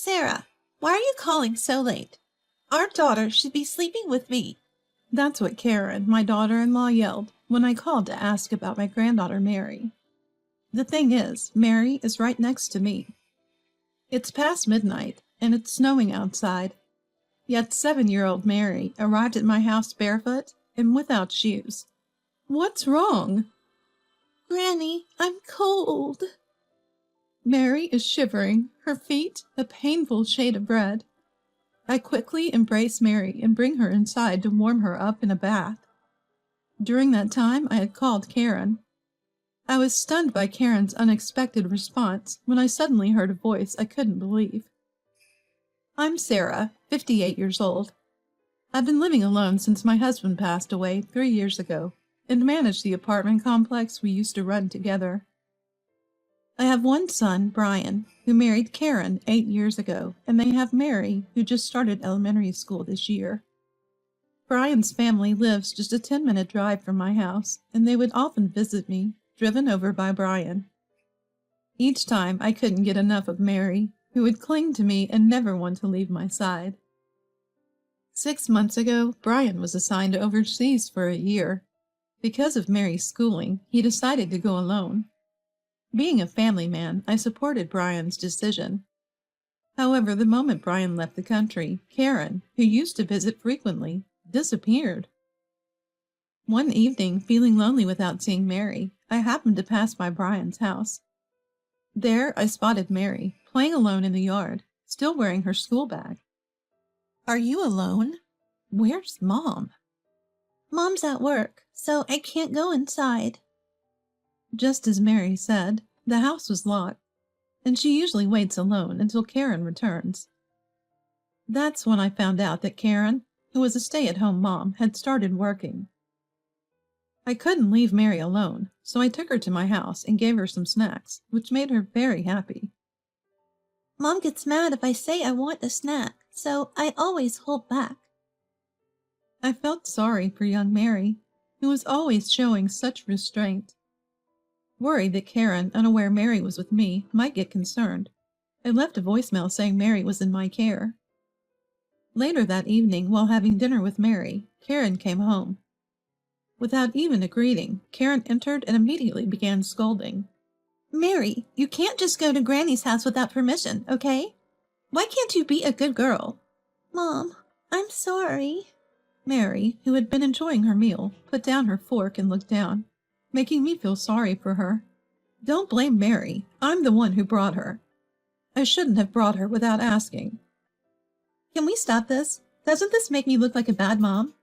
Sarah, why are you calling so late? Our daughter should be sleeping with me. That's what Karen, my daughter-in-law, yelled when I called to ask about my granddaughter Mary. The thing is, Mary is right next to me. It's past midnight, and it's snowing outside. Yet 7-year-old Mary arrived at my house barefoot and without shoes. What's wrong? Granny, I'm cold. Mary is shivering, her feet a painful shade of red. I quickly embrace Mary and bring her inside to warm her up in a bath. During that time, I had called Karen. I was stunned by Karen's unexpected response when I suddenly heard a voice I couldn't believe. I'm Sarah, 58 years old. I've been living alone since my husband passed away 3 years ago and manage the apartment complex we used to run together. I have one son, Brian, who married Karen 8 years ago, and they have Mary, who just started elementary school this year. Brian's family lives just a 10-minute drive from my house, and they would often visit me, driven over by Brian. Each time I couldn't get enough of Mary, who would cling to me and never want to leave my side. 6 months ago, Brian was assigned overseas for a year. Because of Mary's schooling, he decided to go alone. Being a family man, I supported Brian's decision. However, the moment Brian left the country, Karen, who used to visit frequently, disappeared. One evening, feeling lonely without seeing Mary, I happened to pass by Brian's house. There, I spotted Mary, playing alone in the yard, still wearing her school bag. Are you alone? Where's Mom? Mom's at work, so I can't go inside. Just as Mary said, the house was locked, and she usually waits alone until Karen returns. That's when I found out that Karen, who was a stay-at-home mom, had started working. I couldn't leave Mary alone, so I took her to my house and gave her some snacks, which made her very happy. Mom gets mad if I say I want a snack, so I always hold back. I felt sorry for young Mary, who was always showing such restraint. Worried that Karen, unaware Mary was with me, might get concerned, I left a voicemail saying Mary was in my care. Later that evening, while having dinner with Mary, Karen came home. Without even a greeting, Karen entered and immediately began scolding. Mary, you can't just go to Granny's house without permission, okay? Why can't you be a good girl? Mom, I'm sorry. Mary, who had been enjoying her meal, put down her fork and looked down, making me feel sorry for her. Don't blame Mary. I'm the one who brought her. I shouldn't have brought her without asking. Can we stop this? Doesn't this make me look like a bad mom?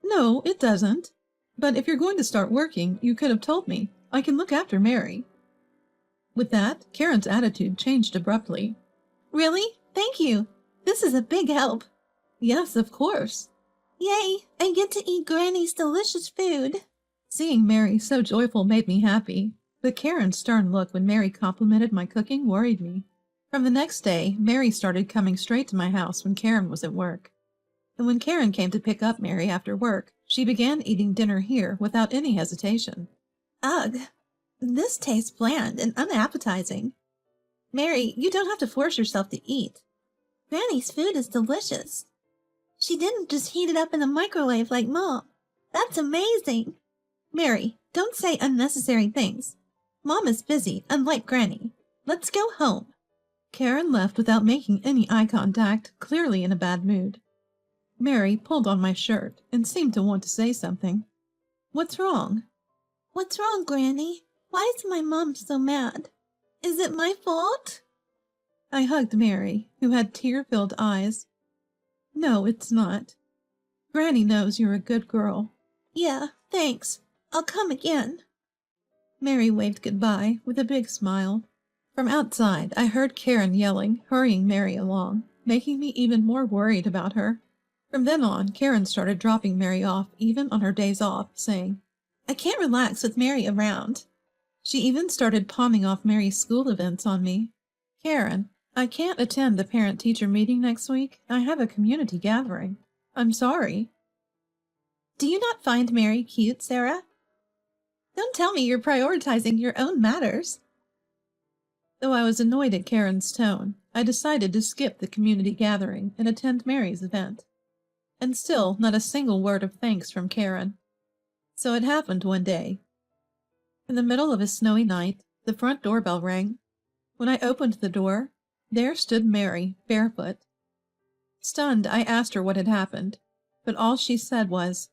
No, it doesn't. But if you're going to start working, you could have told me. I can look after Mary. With that, Karen's attitude changed abruptly. Really? Thank you. This is a big help. Yes, of course. Yay! I get to eat Granny's delicious food. Seeing Mary so joyful made me happy, but Karen's stern look when Mary complimented my cooking worried me. From the next day, Mary started coming straight to my house when Karen was at work. And when Karen came to pick up Mary after work, she began eating dinner here without any hesitation. Ugh! This tastes bland and unappetizing. Mary, you don't have to force yourself to eat. Granny's food is delicious. She didn't just heat it up in the microwave like Mom. That's amazing. Mary, don't say unnecessary things. Mom is busy, unlike Granny. Let's go home. Karen left without making any eye contact, clearly in a bad mood. Mary pulled on my shirt and seemed to want to say something. What's wrong? What's wrong, Granny? Why is my mom so mad? Is it my fault? I hugged Mary, who had tear-filled eyes. No, it's not. Granny knows you're a good girl. Yeah, thanks. I'll come again. Mary waved goodbye with a big smile. From outside, I heard Karen yelling, hurrying Mary along, making me even more worried about her. From then on, Karen started dropping Mary off even on her days off, saying, I can't relax with Mary around. She even started palming off Mary's school events on me. Karen, I can't attend the parent-teacher meeting next week. I have a community gathering. I'm sorry. Do you not find Mary cute, Sarah? Don't tell me you're prioritizing your own matters. Though I was annoyed at Karen's tone, I decided to skip the community gathering and attend Mary's event. And still not a single word of thanks from Karen. So it happened one day. In the middle of a snowy night, the front doorbell rang. When I opened the door, there stood Mary, barefoot. Stunned, I asked her what had happened, but all she said was,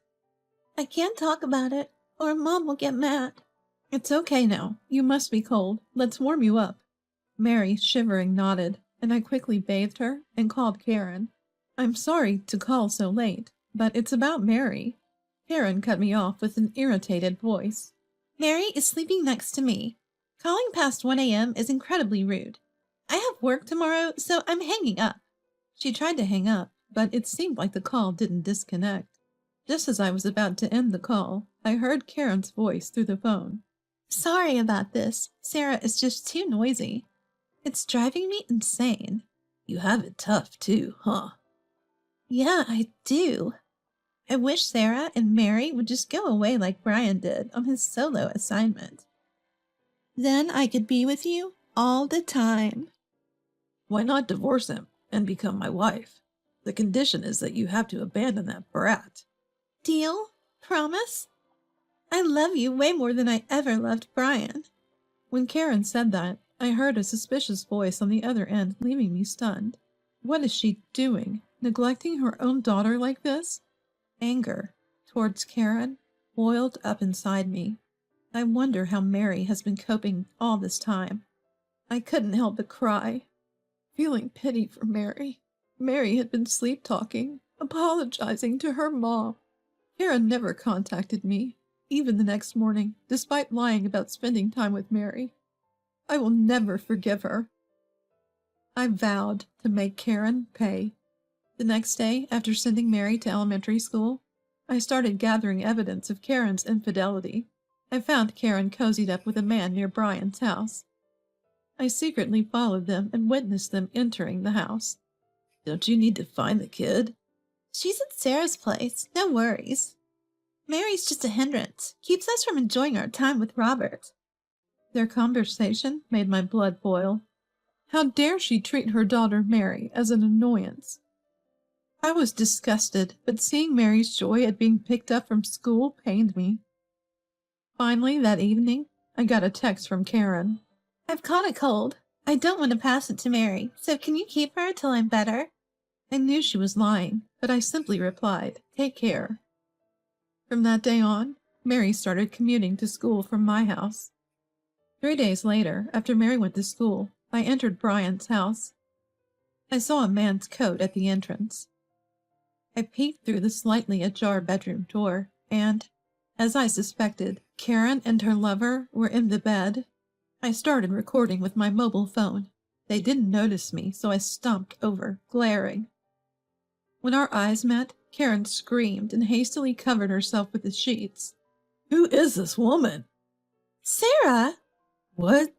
"I can't talk about it, or Mom will get mad." "It's okay now. You must be cold. Let's warm you up." Mary, shivering, nodded, and I quickly bathed her and called Karen. "I'm sorry to call so late, but it's about Mary." Karen cut me off with an irritated voice. "Mary is sleeping next to me. Calling past 1 a.m. is incredibly rude. I have work tomorrow, so I'm hanging up." She tried to hang up, but it seemed like the call didn't disconnect. Just as I was about to end the call, I heard Karen's voice through the phone. "Sorry about this. Sarah is just too noisy. It's driving me insane." "You have it tough, too, huh?" "Yeah, I do. I wish Sarah and Mary would just go away like Brian did on his solo assignment. Then I could be with you all the time." "Why not divorce him and become my wife? The condition is that you have to abandon that brat." "Deal? Promise? I love you way more than I ever loved Brian." When Karen said that, I heard a suspicious voice on the other end, leaving me stunned. What is she doing? Neglecting her own daughter like this? Anger towards Karen boiled up inside me. I wonder how Mary has been coping all this time. I couldn't help but cry, feeling pity for Mary. Mary had been sleep-talking, apologizing to her mom. Karen never contacted me, even the next morning, despite lying about spending time with Mary. I will never forgive her. I vowed to make Karen pay. The next day, after sending Mary to elementary school, I started gathering evidence of Karen's infidelity. I found Karen cozied up with a man near Brian's house. I secretly followed them and witnessed them entering the house. "Don't you need to find the kid?" "She's at Sarah's place. No worries. Mary's just a hindrance. Keeps us from enjoying our time with Robert." Their conversation made my blood boil. How dare she treat her daughter Mary as an annoyance? I was disgusted, but seeing Mary's joy at being picked up from school pained me. Finally, that evening, I got a text from Karen. "I've caught a cold. I don't want to pass it to Mary, so can you keep her till I'm better?" I knew she was lying, but I simply replied, "Take care." From that day on, Mary started commuting to school from my house. 3 days later, after Mary went to school, I entered Brian's house. I saw a man's coat at the entrance. I peeked through the slightly ajar bedroom door, and, as I suspected, Karen and her lover were in the bed. I started recording with my mobile phone. They didn't notice me, so I stomped over, glaring. When our eyes met, Karen screamed and hastily covered herself with the sheets. "Who is this woman?" "Sarah!" "What?"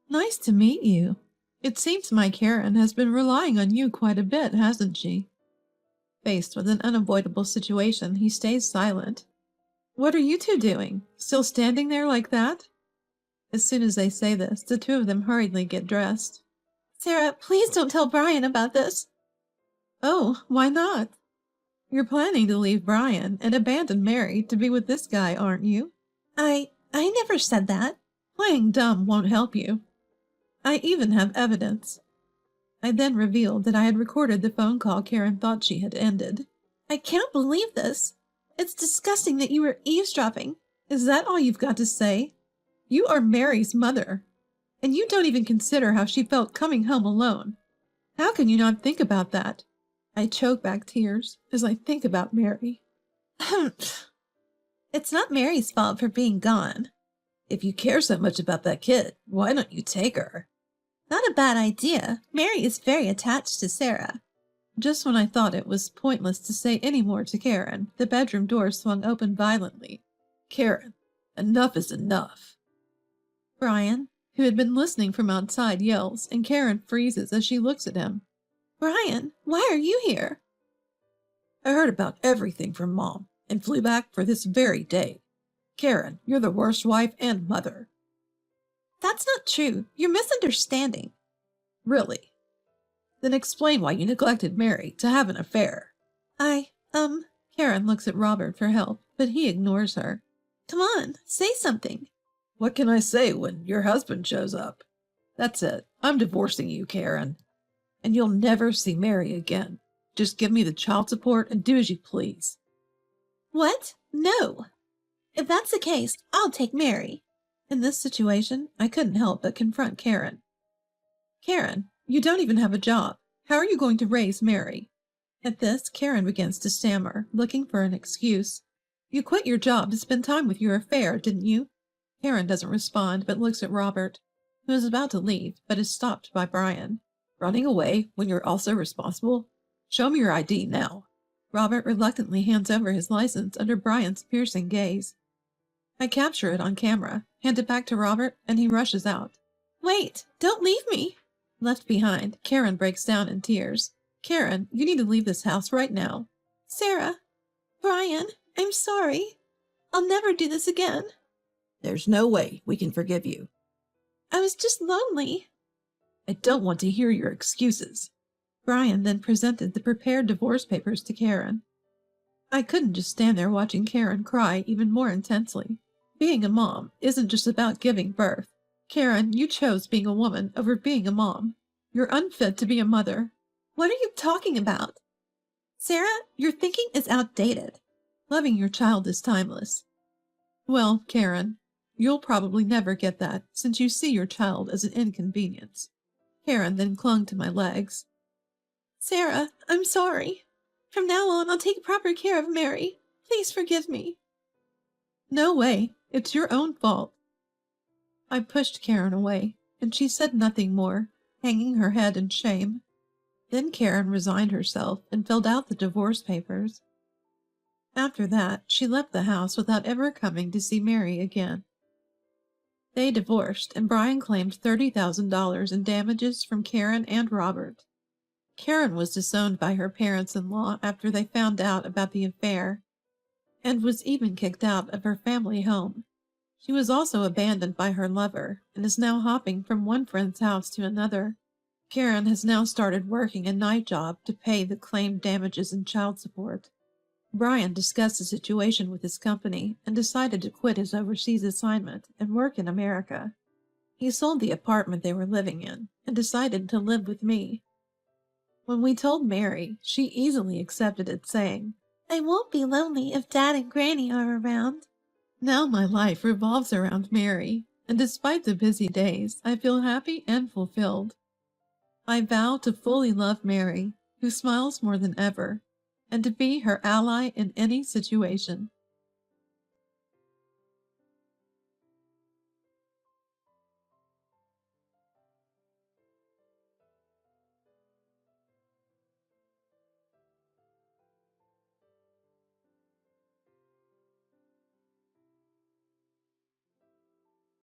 "Nice to meet you. It seems my Karen has been relying on you quite a bit, hasn't she?" Faced with an unavoidable situation, he stays silent. "What are you two doing? Still standing there like that?" As soon as they say this, the two of them hurriedly get dressed. "Sarah, please don't tell Brian about this." "Oh, why not? You're planning to leave Brian and abandon Mary to be with this guy, aren't you?" I never said that." "Playing dumb won't help you. I even have evidence." I then revealed that I had recorded the phone call Karen thought she had ended. "I can't believe this. It's disgusting that you were eavesdropping." "Is that all you've got to say? You are Mary's mother, and you don't even consider how she felt coming home alone. How can you not think about that?" I choke back tears as I think about Mary. "It's not Mary's fault for being gone." "If you care so much about that kid, why don't you take her?" "Not a bad idea. Mary is very attached to Sarah." Just when I thought it was pointless to say any more to Karen, the bedroom door swung open violently. "Karen, enough is enough." Brian, who had been listening from outside, yells, and Karen freezes as she looks at him. "Brian, why are you here?" "I heard about everything from Mom and flew back for this very day. Karen, you're the worst wife and mother." That's not true. You're misunderstanding. Really? Then explain why you neglected Mary to have an affair. Karen looks at Robert for help, but he ignores her. Come on, say something. What can I say when your husband shows up? That's it. I'm divorcing you, Karen. And you'll never see Mary again. Just give me the child support and do as you please. What? No. If that's the case, I'll take Mary. In this situation, I couldn't help but confront Karen. Karen, you don't even have a job. How are you going to raise Mary? At this, Karen begins to stammer, looking for an excuse. You quit your job to spend time with your affair, didn't you? Karen doesn't respond, but looks at Robert, who is about to leave, but is stopped by Brian. Running away when you're also responsible? Show me your ID now. Robert reluctantly hands over his license under Brian's piercing gaze. I capture it on camera, hand it back to Robert, and he rushes out. Wait, don't leave me. Left behind, Karen breaks down in tears. Karen, you need to leave this house right now. Sarah, Brian, I'm sorry. I'll never do this again. There's no way we can forgive you. I was just lonely. I don't want to hear your excuses. Brian then presented the prepared divorce papers to Karen. I couldn't just stand there watching Karen cry even more intensely. Being a mom isn't just about giving birth. Karen, you chose being a woman over being a mom. You're unfit to be a mother. What are you talking about? Sarah, your thinking is outdated. Loving your child is timeless. Well, Karen, you'll probably never get that since you see your child as an inconvenience. Karen then clung to my legs. Sarah, I'm sorry. From now on, I'll take proper care of Mary. Please forgive me. No way. It's your own fault. I pushed Karen away, and she said nothing more, hanging her head in shame. Then Karen resigned herself and filled out the divorce papers. After that, she left the house without ever coming to see Mary again. They divorced, and Brian claimed $30,000 in damages from Karen and Robert. Karen was disowned by her parents-in-law after they found out about the affair, and was even kicked out of her family home. She was also abandoned by her lover, and is now hopping from one friend's house to another. Karen has now started working a night job to pay the claimed damages and child support. Brian discussed the situation with his company and decided to quit his overseas assignment and work in America. He sold the apartment they were living in and decided to live with me. When we told Mary, she easily accepted it, saying, I won't be lonely if Dad and Granny are around. Now my life revolves around Mary, and despite the busy days, I feel happy and fulfilled. I vow to fully love Mary, who smiles more than ever, and to be her ally in any situation.